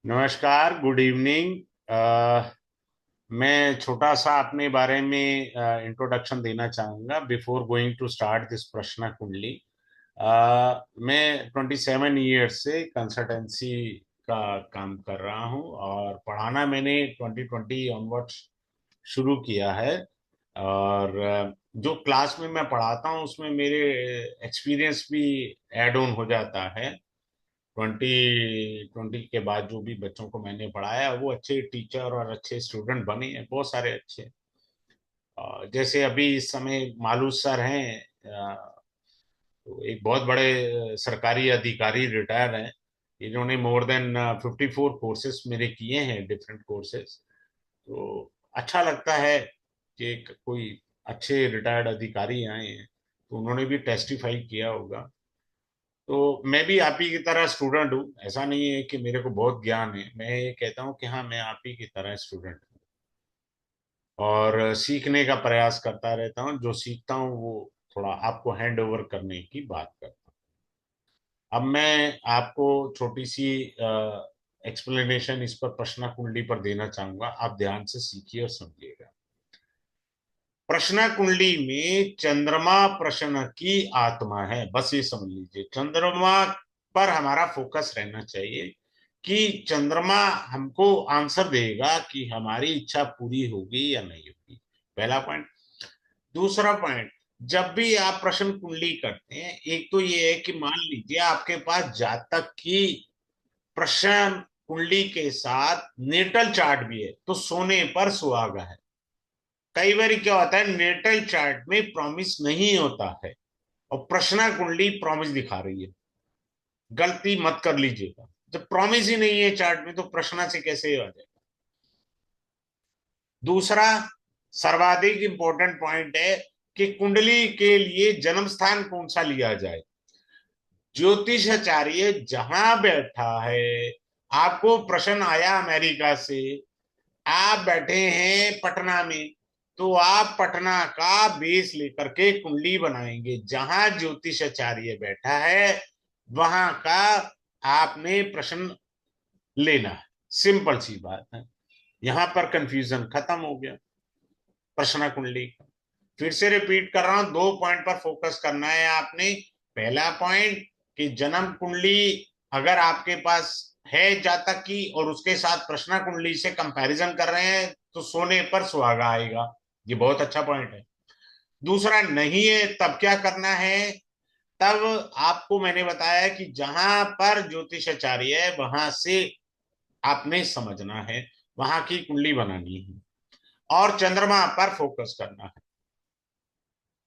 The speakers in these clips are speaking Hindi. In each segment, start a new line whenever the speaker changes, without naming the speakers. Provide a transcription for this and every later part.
नमस्कार, गुड इवनिंग। मैं छोटा सा अपने बारे में इंट्रोडक्शन देना चाहूँगा before going to start this प्रश्न कुंडली। मैं 27 ईयर्स से कंसल्टेंसी का काम कर रहा हूँ और पढ़ाना मैंने 2020 ऑनवर्ड्स शुरू किया है। और जो क्लास में मैं पढ़ाता हूँ उसमें मेरे एक्सपीरियंस भी ऐड ऑन हो जाता है। 2020 के बाद जो भी बच्चों को मैंने पढ़ाया वो अच्छे टीचर और अच्छे स्टूडेंट बने हैं, बहुत सारे अच्छे। जैसे अभी इस समय मालूस सर हैं, तो एक बहुत बड़े सरकारी अधिकारी रिटायर हैं। इन्होंने मोर देन 54 कोर्सेज मेरे किए हैं, डिफरेंट कोर्सेज। तो अच्छा लगता है कि कोई अच्छे रिटायर्ड अधिकारी आए हैं, तो उन्होंने भी टेस्टिफाई किया होगा। तो मैं भी आप ही की तरह स्टूडेंट हूँ, ऐसा नहीं है कि मेरे को बहुत ज्ञान है। मैं ये कहता हूँ कि हाँ, मैं आप ही की तरह स्टूडेंट हूँ और सीखने का प्रयास करता रहता हूँ। जो सीखता हूँ वो थोड़ा आपको हैंड ओवर करने की बात करता हूँ। अब मैं आपको छोटी सी एक्सप्लेनेशन इस पर प्रश्न कुंडली पर देना चाहूंगा, आप ध्यान से सीखिए और समझिएगा। प्रश्न कुंडली में चंद्रमा प्रश्न की आत्मा है, बस ये समझ लीजिए। चंद्रमा पर हमारा फोकस रहना चाहिए कि चंद्रमा हमको आंसर देगा कि हमारी इच्छा पूरी होगी या नहीं होगी। पहला पॉइंट। दूसरा पॉइंट, जब भी आप प्रश्न कुंडली करते हैं, एक तो ये है कि मान लीजिए आपके पास जातक की प्रश्न कुंडली के साथ नेटल चार्ट भी है, तो सोने पर सुहागा है। कई बार क्या होता है, नेटल चार्ट में प्रॉमिस नहीं होता है और प्रश्न कुंडली प्रॉमिस दिखा रही है। गलती मत कर लीजिएगा, जब प्रॉमिस ही नहीं है चार्ट में तो प्रश्न से कैसे आ जाएगा। दूसरा सर्वाधिक इंपॉर्टेंट पॉइंट है कि कुंडली के लिए जन्म स्थान कौन सा लिया जाए। ज्योतिषाचार्य जहां बैठा है, आपको प्रश्न आया अमेरिका से, आप बैठे हैं पटना में, तो आप पटना का बेस लेकर के कुंडली बनाएंगे। जहां ज्योतिषाचार्य बैठा है वहां का आपने प्रश्न लेना है। सिंपल सी बात है, यहां पर कंफ्यूजन खत्म हो गया प्रश्न कुंडली का। फिर से रिपीट कर रहा हूं, दो पॉइंट पर फोकस करना है आपने। पहला पॉइंट कि जन्म कुंडली अगर आपके पास है जातक की और उसके साथ प्रश्न कुंडली से कंपैरिजन कर रहे हैं तो सोने पर सुहागा आएगा। ये बहुत अच्छा पॉइंट है। दूसरा, नहीं है तब क्या करना है। तब आपको मैंने बताया कि जहां पर ज्योतिषाचार्य है वहां से आपने समझना है, वहां की कुंडली बनानी है और चंद्रमा पर फोकस करना है,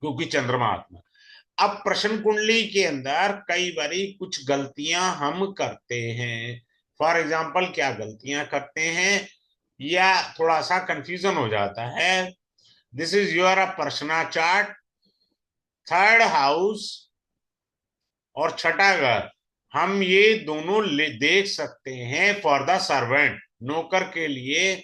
क्योंकि चंद्रमा आत्मा। अब प्रश्न कुंडली के अंदर कई बारी कुछ गलतियां हम करते हैं। फॉर एग्जाम्पल, क्या गलतियां करते हैं या थोड़ा सा कंफ्यूजन हो जाता है। This is your a personal chart, third house और छठा घर। हम ये दोनों देख सकते हैं फॉर द सर्वेंट, नौकर के लिए।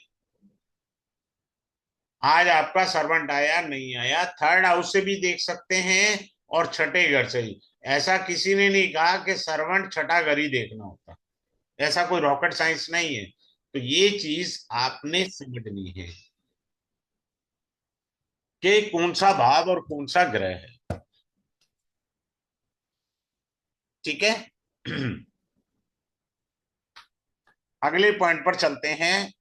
आज आपका सर्वेंट आया नहीं आया, थर्ड हाउस से भी देख सकते हैं और छठे घर से ही। ऐसा किसी ने नहीं कहा कि सर्वेंट छठा घर ही देखना होता, ऐसा कोई रॉकेट साइंस नहीं है। तो ये चीज आपने समझनी है कि कौन सा भाव और कौन सा ग्रह है। ठीक है। अगले पॉइंट पर चलते हैं।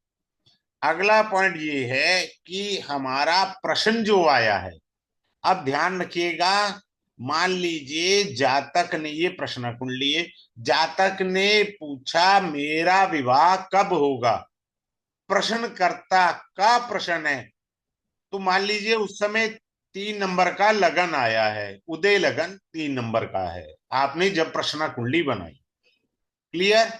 अगला पॉइंट ये है कि हमारा प्रश्न जो आया है, अब ध्यान रखिएगा। मान लीजिए जातक ने, ये प्रश्न कुंडली है, जातक ने पूछा मेरा विवाह कब होगा। प्रश्नकर्ता का प्रश्न है, तो मान लीजिए उस समय 3 नंबर का लगन आया है, उदय लगन 3 नंबर का है, आपने जब प्रश्न कुंडली बनाई। क्लियर।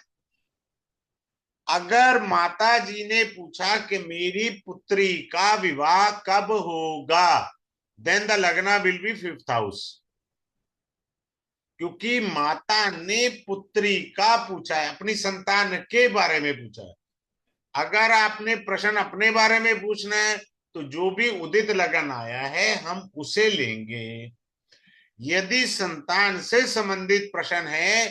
अगर माता जी ने पूछा कि मेरी पुत्री का विवाह कब होगा, देन द लगना विल बी 5th हाउस, क्योंकि माता ने पुत्री का पूछा है, अपनी संतान के बारे में पूछा है। अगर आपने प्रश्न अपने बारे में पूछना है तो जो भी उदित लगन आया है हम उसे लेंगे। यदि संतान से संबंधित प्रश्न है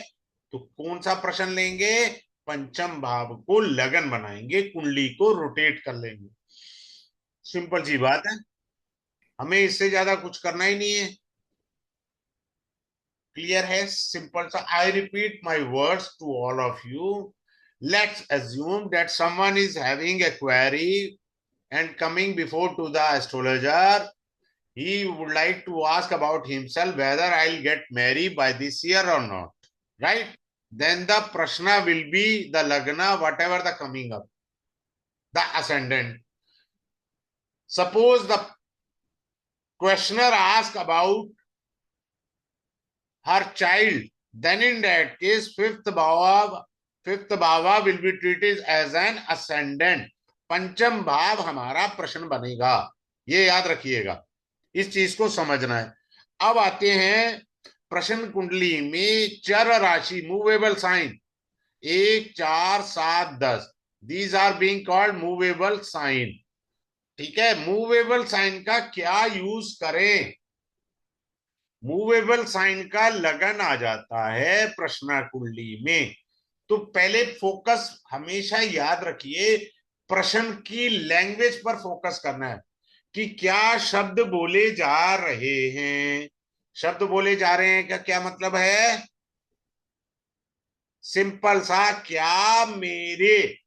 तो कौन सा प्रश्न लेंगे, पंचम भाव को लगन बनाएंगे, कुंडली को रोटेट कर लेंगे। सिंपल सी बात है, हमें इससे ज्यादा कुछ करना ही नहीं है। क्लियर है? सिंपल सा। I repeat my words to all of you. Let's assume that someone is having a query and coming before to the astrologer. He would like to ask about himself whether I'll get married by this year or not. Right? Then the prashna will be the lagna, whatever the coming up, the ascendant. Suppose the questioner asks about her child, then in that case fifth bhava will be treated as an ascendant. पंचम भाव हमारा प्रश्न बनेगा, ये याद रखिएगा, इस चीज को समझना है। अब आते हैं प्रश्न कुंडली में चर राशि, movable sign 1, 4, 7, 10, these are being called movable sign. ठीक है, मूवेबल साइन का क्या यूज करें? मूवेबल साइन का लगन आ जाता है प्रश्न कुंडली में, तो पहले फोकस हमेशा याद रखिए, प्रश्न की लैंग्वेज पर फोकस करना है कि क्या शब्द बोले जा रहे हैं। शब्द बोले जा रहे हैं का क्या मतलब है? सिंपल सा, क्या मेरे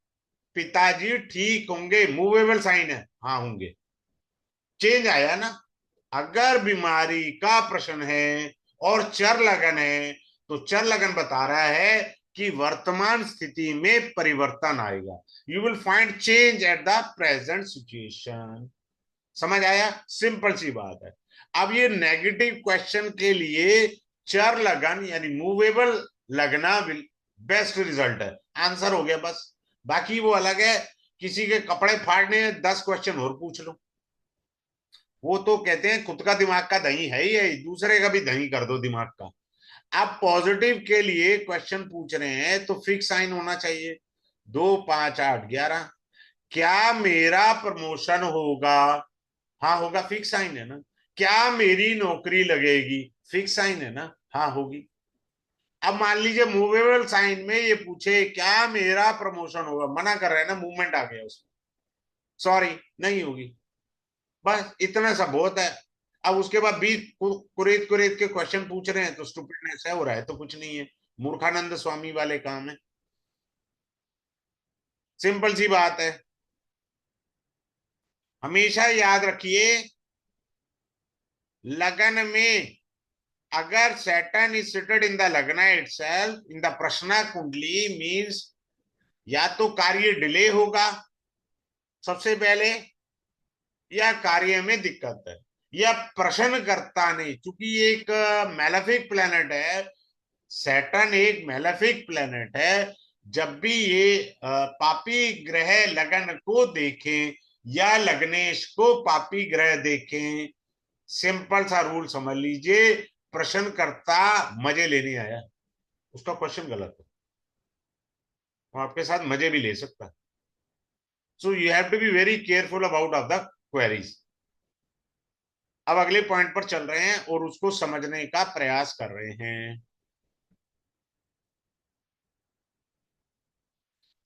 पिताजी ठीक होंगे? मूवेबल साइन है, हाँ होंगे। चेंज आया ना? अगर बीमारी का प्रश्न है और चर लगन है, तो चर लगन बता रहा है कि वर्तमान स्थिति में परिवर्तन आएगा। You will find change at the present situation. समझ आया? सिंपल सी बात है। अब ये नेगेटिव क्वेश्चन के लिए चर लगन यानी मूवेबल लगना बेस्ट रिजल्ट है, आंसर हो गया बस। बाकी वो अलग है, किसी के कपड़े फाड़ने 10 क्वेश्चन और पूछ लो, वो तो कहते हैं खुद का दिमाग का दही है ही है, दूसरे का भी दही कर दो दिमाग का। आप पॉजिटिव के लिए क्वेश्चन पूछ रहे हैं तो फिक्स साइन होना चाहिए। 2, 5, 8, 11, क्या मेरा प्रमोशन होगा? हाँ होगा, फिक्स साइन है ना। क्या मेरी नौकरी लगेगी? फिक्स साइन है ना, हाँ होगी। अब मान लीजिए मूवेबल साइन में ये पूछे क्या मेरा प्रमोशन होगा, मना कर रहे हैं ना, मूवमेंट आ गया उसमें, सॉरी नहीं होगी। बस इतना सा बहुत है। अब उसके बाद 20 कुरेद कुरेद के क्वेश्चन पूछ रहे हैं तो स्टूपिडनेस है, हो रहा है तो कुछ नहीं है, मूर्खानंद स्वामी वाले काम है। सिंपल सी बात है, हमेशा याद रखिए, लगन में अगर Saturn is seated in the लगना इटसेल्फ इन द प्रश्न कुंडली मींस या तो कार्य डिले होगा सबसे पहले, या कार्य में दिक्कत है, या प्रश्नकर्ता ने, चूंकि ये एक मैलेफिक प्लेनेट है, सैटर्न एक मैलेफिक प्लेनेट है, जब भी ये पापी ग्रह लगन को देखें या लग्नेश को पापी ग्रह देखें, सिंपल सा रूल समझ लीजिए, प्रश्नकर्ता मजे लेने आया, उसका क्वेश्चन गलत है, वो आपके साथ मजे भी ले सकता है। So you have to be very careful about of the queries. अब अगले पॉइंट पर चल रहे हैं और उसको समझने का प्रयास कर रहे हैं।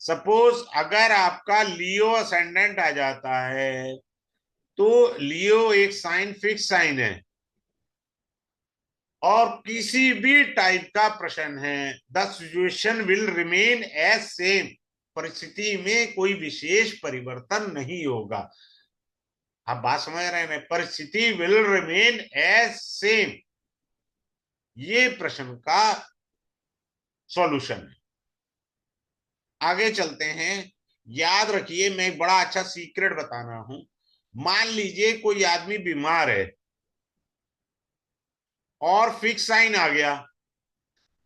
सपोज अगर आपका लियो असेंडेंट आ जाता है, तो लियो एक साइन फिक्स साइन है और किसी भी टाइप का प्रश्न है, the situation will remain as same, परिस्थिति में कोई विशेष परिवर्तन नहीं होगा। आप बात समझ रहे हैं? परिस्थिति विल रिमेन एज सेम, ये प्रश्न का सॉल्यूशन है। आगे चलते हैं। याद रखिए, मैं एक बड़ा अच्छा सीक्रेट बता रहा हूं। मान लीजिए कोई आदमी बीमार है और फिक्स साइन आ गया,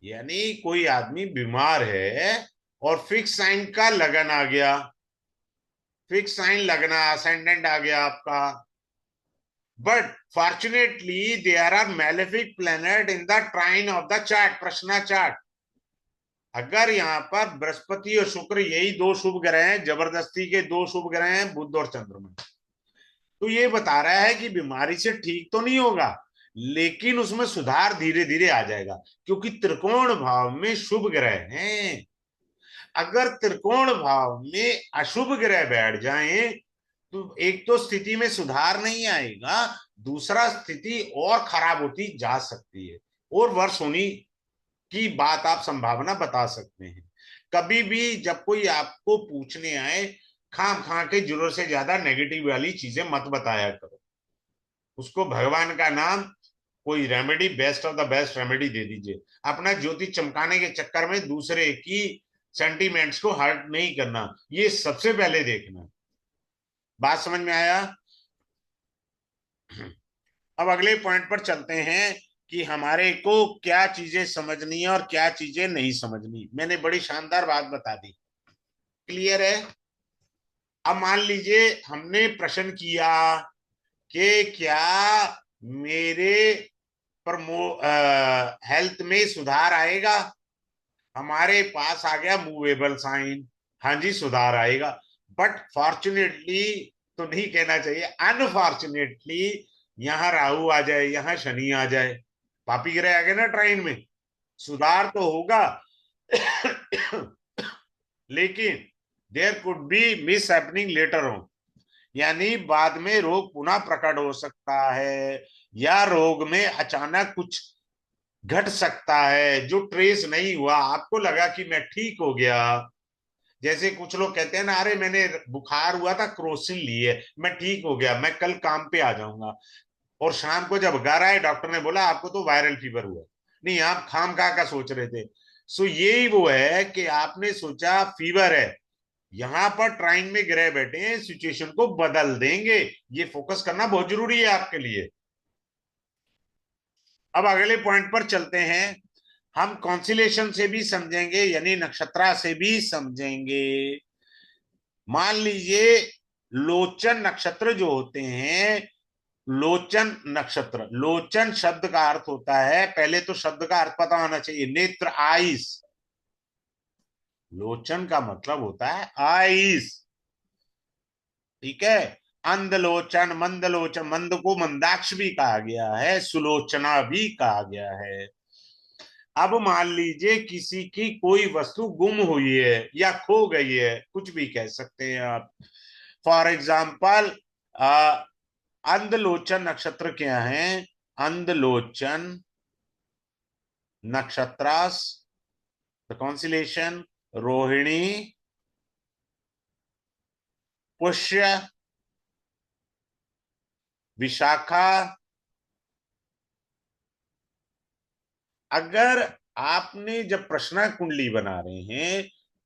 यानी कोई आदमी बीमार है और फिक्स साइन का लगन आ गया, फिक्स साइन लगना असेंडेंट आ गया आपका, but fortunately there are malefic planet in the trine of the chart, प्रश्न चार्ट। अगर यहाँ पर बृहस्पति और शुक्र यही दो शुभ ग्रह हैं, जबरदस्ती के दो शुभ ग्रह हैं, बुध और चंद्रमा, तो ये बता रहा है कि बीमारी से ठीक तो नहीं होगा, लेकिन उसमें सुधार धीरे धीरे आ जाएगा, क्योंकि त्रिकोण भाव में शुभ ग्रह हैं। अगर त्रिकोण भाव में अशुभ ग्रह बैठ जाएं तो एक तो स्थिति में सुधार नहीं आएगा, दूसरा स्थिति और खराब होती जा सकती है, और वर्ष होने की बात आप संभावना बता सकते हैं। कभी भी जब कोई आपको पूछने आए, खाम खा के जरूरत से ज्यादा नेगेटिव वाली चीजें मत बताया करो। उसको भगवान का नाम, कोई remedy, best of the best remedy दे दीजिए। अपना ज्योति चमकाने के चक्कर में दूसरे की सेंटीमेंट्स को हर्ट नहीं करना, ये सबसे पहले देखना। बात समझ में आया? अब अगले पॉइंट पर चलते हैं कि हमारे को क्या चीजें समझनी है और क्या चीजें नहीं समझनी। मैंने बड़ी शानदार बात बता दी, क्लियर है? अब मान लीजिए हमने प्रश्न किया कि क्या मेरे हेल्थ में सुधार आएगा, हमारे पास आ गया मूवेबल साइन, हाँ जी सुधार आएगा। बट फॉर्चुनेटली तो नहीं कहना चाहिए, अनफॉर्चुनेटली यहाँ राहु आ जाए, यहाँ शनि आ जाए, पापी ग्रह आ गए ना ट्राइन में, सुधार तो होगा लेकिन there could be miss happening later on, यानी बाद में रोग पुनः प्रकट हो सकता है, या रोग में अचानक कुछ घट सकता है जो ट्रेस नहीं हुआ। आपको लगा कि मैं ठीक हो गया, जैसे कुछ लोग कहते हैं ना, अरे मैंने बुखार हुआ था क्रोसिन लिए, मैं ठीक हो गया, मैं कल काम पे आ जाऊंगा, और शाम को जब घर आए डॉक्टर ने बोला आपको तो वायरल फीवर हुआ। नहीं, आप खाम खा का सोच रहे थे। सो यही वो है कि आपने सोचा फीवर है, यहां पर ट्राइन में ग्रह बैठे हैं, सिचुएशन को बदल देंगे। ये फोकस करना बहुत जरूरी है आपके लिए। अब अगले पॉइंट पर चलते हैं। हम कॉन्सिलेशन से भी समझेंगे, यानी नक्षत्रा से भी समझेंगे। मान लीजिए लोचन नक्षत्र जो होते हैं, लोचन नक्षत्र, लोचन शब्द का अर्थ होता है, पहले तो शब्द का अर्थ पता होना चाहिए, नेत्र, आइस। लोचन का मतलब होता है आइस, ठीक है? अंधलोचन, मंदलोचन, मंद को मंदाक्ष भी कहा गया है, सुलोचना भी कहा गया है। अब मान लीजिए किसी की कोई वस्तु गुम हुई है या खो गई है, कुछ भी कह सकते हैं आप। फॉर एग्जाम्पल अंधलोचन नक्षत्र क्या है? अंधलोचन नक्षत्रास, द कॉन्सिलेशन रोहिणी, पुष्य, विशाखा। अगर आपने जब प्रश्न कुंडली बना रहे हैं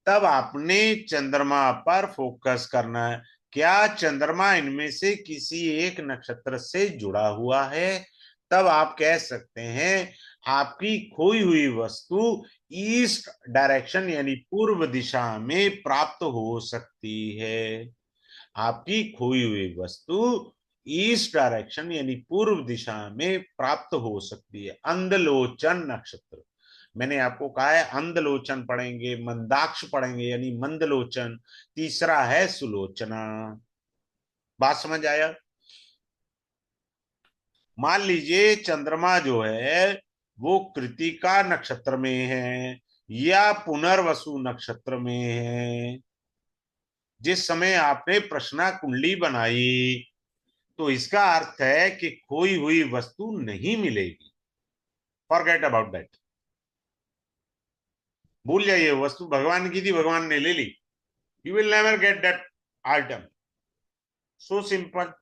तब आपने चंद्रमा पर फोकस करना है। क्या चंद्रमा इनमें से किसी एक नक्षत्र से जुड़ा हुआ है? तब आप कह सकते हैं आपकी खोई हुई वस्तु ईस्ट डायरेक्शन यानी पूर्व दिशा में प्राप्त हो सकती है। आपकी खोई हुई वस्तु ईस्ट डायरेक्शन यानी पूर्व दिशा में प्राप्त हो सकती है। अंधलोचन नक्षत्र, मैंने आपको कहा है अंधलोचन पढ़ेंगे, मंदाक्ष पढ़ेंगे यानी मंदलोचन, तीसरा है सुलोचना। बात समझ आया? मान लीजिए चंद्रमा जो है वो कृतिका नक्षत्र में है या पुनर्वसु नक्षत्र में है, जिस समय आपने प्रश्न कुंडली बनाई, तो इसका अर्थ है कि खोई हुई वस्तु नहीं मिलेगी। फॉरगेट अबाउट दैट, भूल जाइए, वस्तु भगवान की थी, भगवान ने ले ली, you will never get that item. So simple,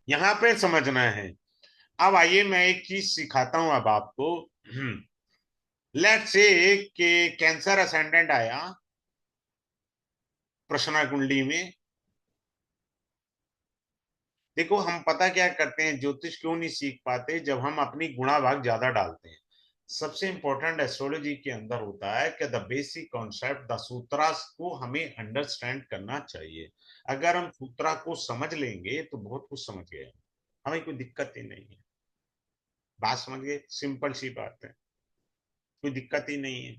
यहां पे समझना है। अब आइए मैं एक चीज सिखाता हूं अब आपको। लेट्स से कि कैंसर असेंडेंट आया प्रश्न कुंडली में। देखो हम पता क्या करते हैं, ज्योतिष क्यों नहीं सीख पाते, जब हम अपनी गुणा भाग ज्यादा डालते हैं। सबसे इंपॉर्टेंट एस्ट्रोलॉजी के अंदर होता है कि द बेसिक कॉन्सेप्ट, द सूत्रास को हमें अंडरस्टैंड करना चाहिए। अगर हम सूत्रा को समझ लेंगे तो बहुत कुछ समझ गए, हमें कोई दिक्कत ही नहीं है। बात समझ गए? सिंपल सी बात है, कोई दिक्कत ही नहीं है।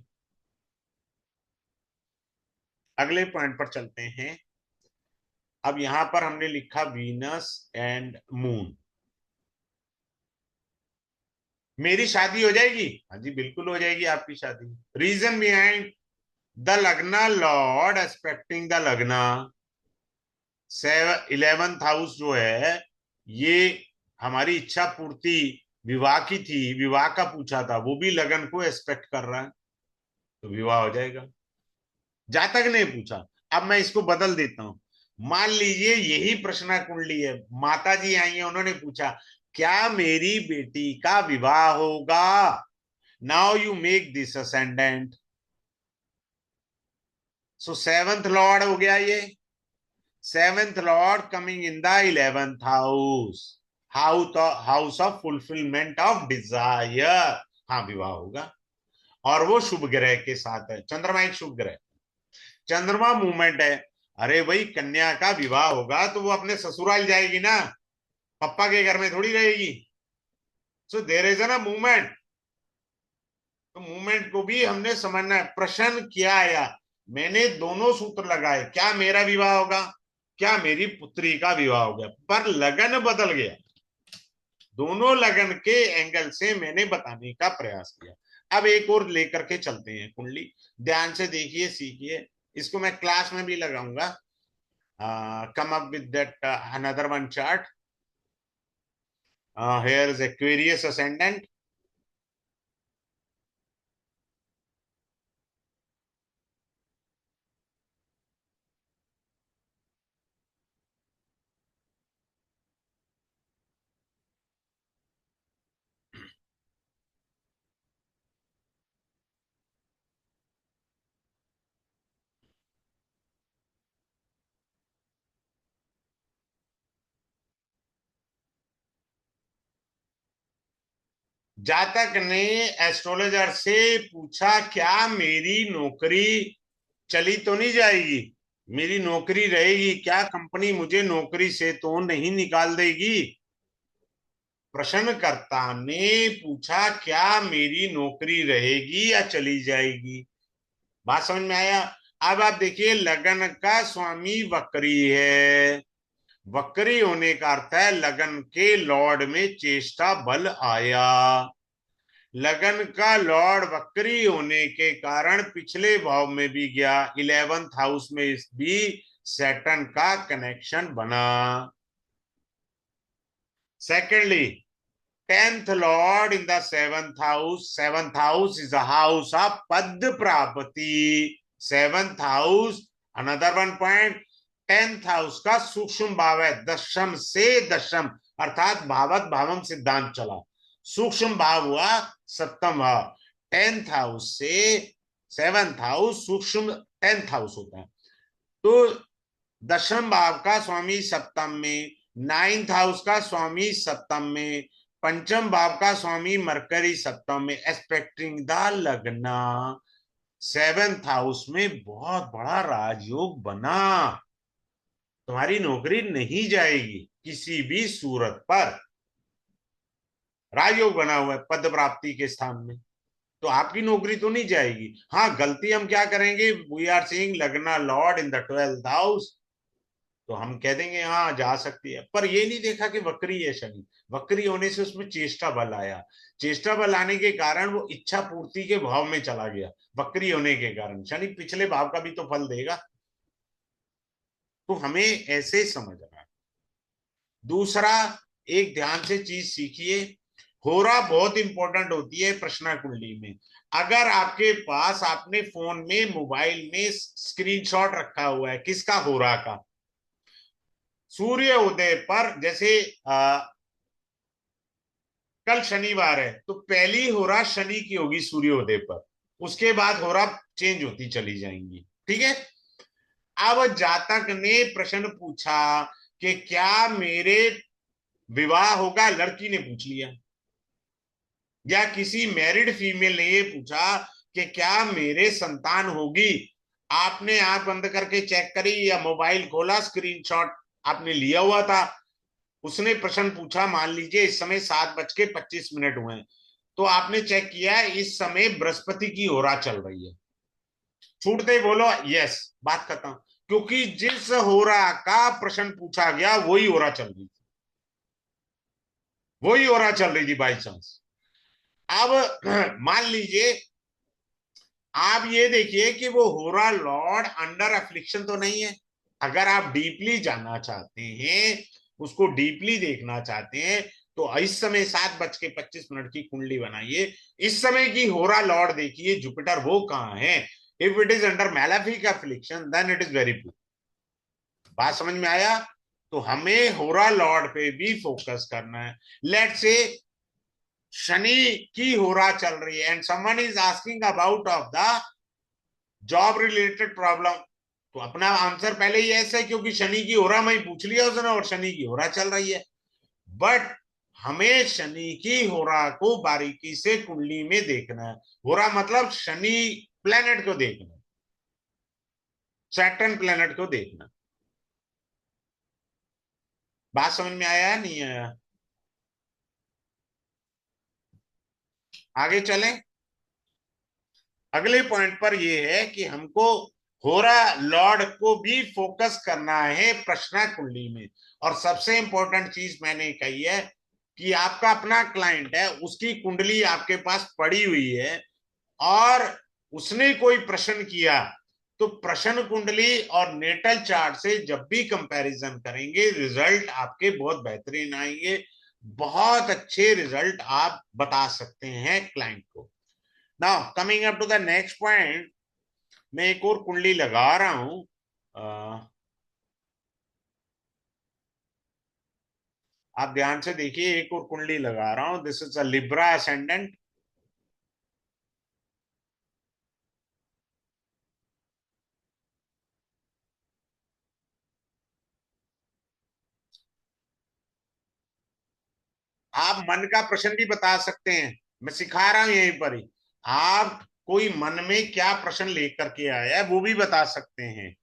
अगले पॉइंट पर चलते हैं। अब यहां पर हमने लिखा वीनस एंड मून। मेरी शादी हो जाएगी? हाँ जी, बिल्कुल हो जाएगी आपकी शादी। रीजन बिहाइंड द लग्ना लॉर्ड एक्सपेक्टिंग द लग्ना। 11th हाउस जो है, ये हमारी इच्छा पूर्ति विवाह की थी, विवाह का पूछा था, वो भी लगन को एक्सपेक्ट कर रहा है, तो विवाह हो जाएगा। जातक ने पूछा। अब मैं इसको बदल देता हूं। मान लीजिए यही प्रश्न कुंडली है, माता जी आई है, उन्होंने पूछा क्या मेरी बेटी का विवाह होगा। Now you make this ascendant. So seventh Lord हो गया ये। Seventh Lord coming in the 11th house, house of fulfilment of desire. हाँ, विवाह होगा। और वो शुभ ग्रह के साथ है, चंद्रमा एक शुभ ग्रह, चंद्रमा मूवमेंट है। अरे भाई, कन्या का विवाह होगा तो वो अपने ससुराल जाएगी ना, पप्पा के घर में थोड़ी रहेगी। So there is a movement. तो मूवमेंट को भी हमने समझना है। प्रश्न क्या आया? मैंने दोनों सूत्र लगाए, क्या मेरा विवाह होगा, क्या मेरी पुत्री का विवाह हो गया, पर लगन बदल गया। दोनों लगन के एंगल से मैंने बताने का प्रयास किया। अब एक और लेकर के चलते हैं कुंडली, ध्यान से देखिए, सीखिए। इसको मैं क्लास में भी लगाऊंगा। Come up with that another one chart. Here is Aquarius ascendant. जातक ने एस्ट्रोलॉजर से पूछा क्या मेरी नौकरी चली तो नहीं जाएगी, मेरी नौकरी रहेगी क्या, कंपनी मुझे नौकरी से तो नहीं निकाल देगी। प्रश्नकर्ता ने पूछा क्या मेरी नौकरी रहेगी या चली जाएगी। बात समझ में आया? अब आप देखिए, लगन का स्वामी वक्री है। वक्री होने का अर्थ है लगन के लॉर्ड में चेष्टा बल आया। लगन का लॉर्ड वक्री होने के कारण पिछले भाव में भी गया, 11th हाउस में भी सैटर्न का कनेक्शन बना। Secondly, 10th Lord in the 7th house. 7th house is a house of पद प्राप्ति। 7th house, another one point, 10th house का सूक्ष्म भाव है, दशम से दशम, अर्थात भावत भावम सिद्धांत चला। सूक्ष्म भाव हुआ सप्तम भाव। 10th हाउस से 7th हाउस सूक्ष्म 10th हाउस होता है। तो दशम भाव का स्वामी सप्तम में, 9th हाउस का स्वामी सप्तम में, पंचम भाव का स्वामी मरकरी सप्तम में, एक्सपेक्टिंग द लगना। 7th हाउस में बहुत बड़ा राजयोग बना। तुम्हारी नौकरी नहीं जाएगी किसी भी सूरत पर। राजयोग बना हुआ है पद प्राप्ति के स्थान में, तो आपकी नौकरी तो नहीं जाएगी। हाँ, गलती हम क्या करेंगे, वी आर सीइंग लगना Lord in the 12th house, तो हम कह देंगे हाँ जा सकती है, पर ये नहीं देखा कि वक्री है शनि। वक्री होने से उसमें चेष्टा बल आया, चेष्टा बल आने के कारण वो इच्छा पूर्ति के भाव में चला गया। वक्री होने के कारण शनि पिछले भाव का भी तो फल देगा, तो हमें ऐसे समझना है। दूसरा, एक ध्यान से चीज सीखिए, होरा बहुत इंपॉर्टेंट होती है प्रश्न कुंडली में। अगर आपके पास, आपने फोन में मोबाइल में स्क्रीनशॉट रखा हुआ है किसका, होरा का, सूर्य उदय पर, जैसे कल शनिवार है तो पहली होरा शनि की होगी सूर्योदय पर, उसके बाद होरा चेंज होती चली जाएंगी, ठीक है। अब जातक ने प्रश्न पूछा कि क्या मेरे विवाह होगा, लड़की ने पूछ लिया, या किसी मैरिड फीमेल ने ये पूछा कि क्या मेरे संतान होगी। आपने आंख बंद करके चेक करी या मोबाइल खोला, स्क्रीनशॉट आपने लिया हुआ था, उसने प्रश्न पूछा, मान लीजिए इस समय 7:25 हुए हैं, तो आपने चेक किया इस समय बृहस्पति की होरा चल रही है, छूटते ही बोलो यस, बात खत्म। क्योंकि जिस होरा का प्रश्न पूछा गया वही होरा चल रही थी, वही होरा चल रही थी बाई चांस। अब मान लीजिए आप ये देखिए कि वो होरा लॉर्ड अंडर अफ्लिक्शन तो नहीं है। अगर आप डीपली जानना चाहते हैं, उसको डीपली देखना चाहते हैं, तो इस समय 7:25 की कुंडली बनाइए। इस समय की होरा लॉर्ड देखिए, जुपिटर वो कहाँ है। If it is under malefic affliction then it is very poor. बात समझ में आया? तो हमें होरा लॉर्ड पे भी फोकस करना है। लेट्स से शनि की होरा चल रही है and someone is asking about of the job related problem, तो अपना आंसर पहले ही ऐसा है, क्योंकि शनि की होरा मैं पूछ लिया उसने और शनि की होरा चल रही है। बट हमें शनि की होरा को बारीकी से कुंडली में देखना है। होरा मतलब शनि प्लेनेट को देखना, सैटर्न प्लेनेट को देखना। बात समझ में आया है नहीं आया? आगे चलें। अगले पॉइंट पर यह है कि हमको होरा लॉर्ड को भी फोकस करना है प्रश्न कुंडली में। और सबसे इंपॉर्टेंट चीज मैंने कही है कि आपका अपना क्लाइंट है, उसकी कुंडली आपके पास पड़ी हुई है और उसने कोई प्रश्न किया, तो प्रश्न कुंडली और नेटल चार्ट से जब भी कंपैरिजन करेंगे रिजल्ट आपके बहुत बेहतरीन आएंगे। बहुत अच्छे रिजल्ट आप बता सकते हैं क्लाइंट को। Now coming up to the next point, मैं एक और कुंडली लगा रहा हूं। आप ध्यान से देखिए, एक और कुंडली लगा रहा हूं। This is a Libra ascendant. आप मन का प्रश्न भी बता सकते हैं, मैं सिखा रहा हूं यहीं पर ही। आप कोई मन में क्या प्रश्न लेकर के आया है वो भी बता सकते हैं।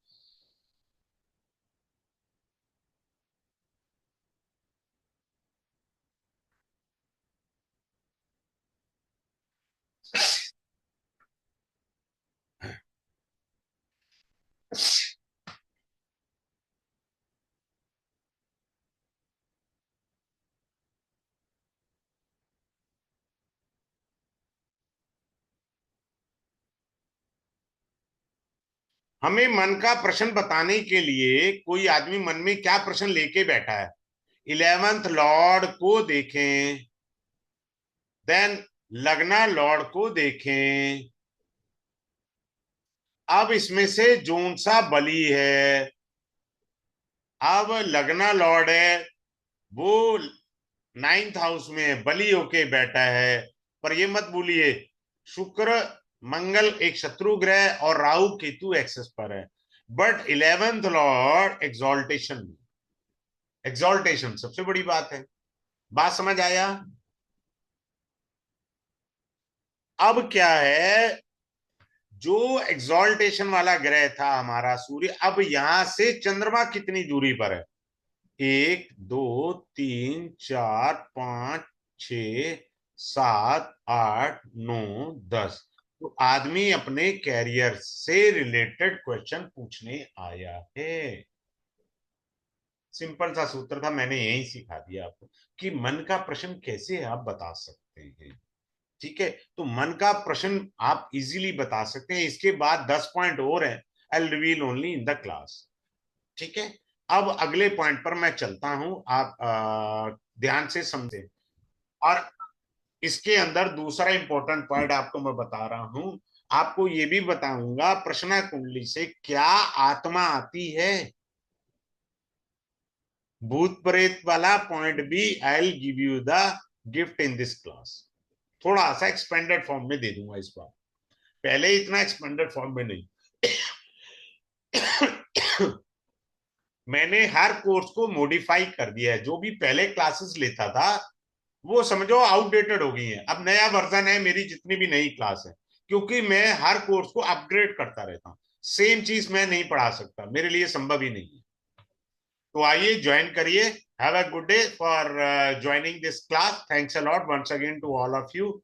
हमें मन का प्रश्न बताने के लिए कोई आदमी मन में क्या प्रश्न लेके बैठा है, 11th लॉर्ड को देखें, देन लगना लॉर्ड को देखें। अब इसमें से जोन सा बली है। अब लगना लॉर्ड है, वो 9th हाउस में बली होके बैठा है। पर ये मत भूलिए, शुक्र मंगल एक शत्रु ग्रह और राहु केतु एक्सेस पर है। But 11th Lord exaltation, exaltation सबसे बड़ी बात है। बात समझ आया? अब क्या है, जो एग्जॉल्टेशन वाला ग्रह था हमारा सूर्य, अब यहां से चंद्रमा कितनी दूरी पर है? 1 2 3 4 5 6 7 8 9 10। तो आदमी अपने कैरियर से रिलेटेड क्वेश्चन पूछने आया है। सिंपल सा सूत्र था, मैंने यही सिखा दिया आपको कि मन का प्रश्न कैसे आप बता सकते हैं। ठीक है, तो मन का प्रश्न आप इजीली बता सकते हैं। इसके बाद 10 पॉइंट और हैं, I reveal only in the class. ठीक है, अब अगले पॉइंट पर मैं चलता हूं, आप ध्यान से समझें। और इसके अंदर दूसरा इंपॉर्टेंट पॉइंट आपको मैं बता रहा हूं, आपको ये भी बताऊंगा प्रश्न कुंडली से क्या आत्मा आती है। भूत प्रेत वाला पॉइंट भी I will give you the gift in this class. थोड़ा सा एक्सपेंडेड फॉर्म में दे दूंगा इस बार, पहले इतना एक्सपेंडेड फॉर्म में नहीं। मैंने हर कोर्स को मॉडिफाई कर दिया है। जो भी पहले क्लासेस लेता था वो समझो आउटडेटेड हो गई है, अब नया वर्जन है मेरी जितनी भी नई क्लास है, क्योंकि मैं हर कोर्स को अपग्रेड करता रहता हूँ। सेम चीज मैं नहीं पढ़ा सकता, मेरे लिए संभव ही नहीं है। तो आइए ज्वाइन करिए। Have a good day for joining this class. Thanks a lot once again to all of you.